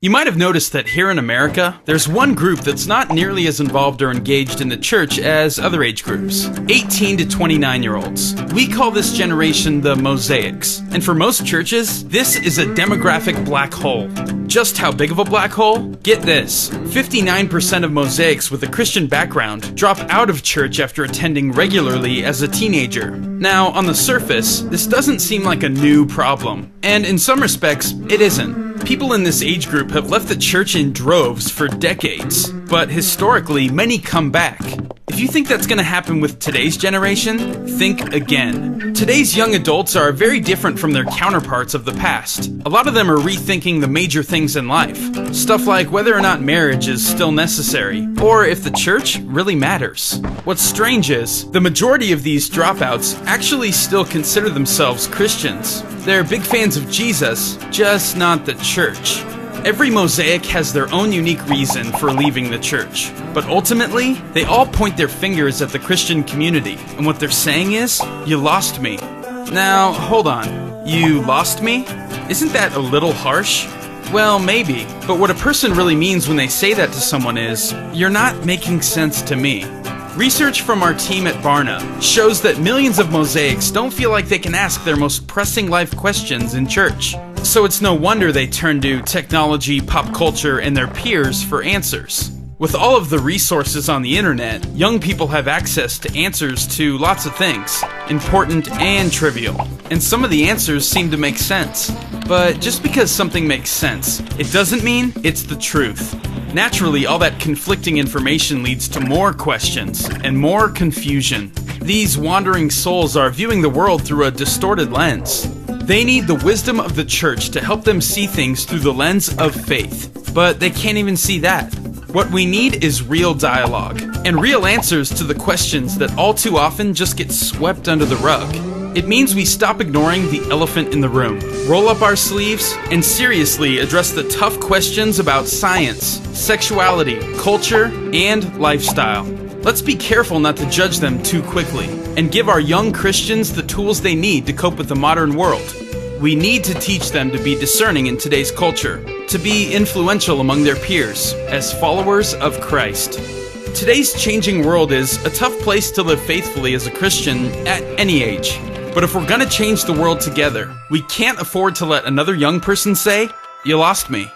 You might have noticed that here in America, there's one group that's not nearly as involved or engaged in the church as other age groups. 18 to 29-year-olds. We call this generation the Mosaics. And for most churches, this is a demographic black hole. Just how big of a black hole? Get this. 59% of Mosaics with a Christian background drop out of church after attending regularly as a teenager. Now, on the surface, this doesn't seem like a new problem. And in some respects, it isn't. People in this age group have left the church in droves for decades, but historically, many come back. If you think that's going to happen with today's generation, think again. Today's young adults are very different from their counterparts of the past. A lot of them are rethinking the major things in life. Stuff like whether or not marriage is still necessary, or if the church really matters. What's strange is, the majority of these dropouts actually still consider themselves Christians. They're big fans of Jesus, just not the church. Every Mosaic has their own unique reason for leaving the church, but ultimately, they all point their fingers at the Christian community, and what they're saying is, you lost me. Now, hold on. You lost me? Isn't that a little harsh? Well, maybe, but what a person really means when they say that to someone is, you're not making sense to me. Research from our team at Barna shows that millions of Mosaics don't feel like they can ask their most pressing life questions in church. So it's no wonder they turn to technology, pop culture, and their peers for answers. With all of the resources on the internet, young people have access to answers to lots of things, important and trivial. And some of the answers seem to make sense. But just because something makes sense, it doesn't mean it's the truth. Naturally, all that conflicting information leads to more questions and more confusion. These wandering souls are viewing the world through a distorted lens. They need the wisdom of the church to help them see things through the lens of faith, but they can't even see that. What we need is real dialogue, and real answers to the questions that all too often just get swept under the rug. It means we stop ignoring the elephant in the room, roll up our sleeves, and seriously address the tough questions about science, sexuality, culture, and lifestyle. Let's be careful not to judge them too quickly, and give our young Christians the tools they need to cope with the modern world. We need to teach them to be discerning in today's culture, to be influential among their peers, as followers of Christ. Today's changing world is a tough place to live faithfully as a Christian at any age. But if we're gonna change the world together, we can't afford to let another young person say, "You lost me."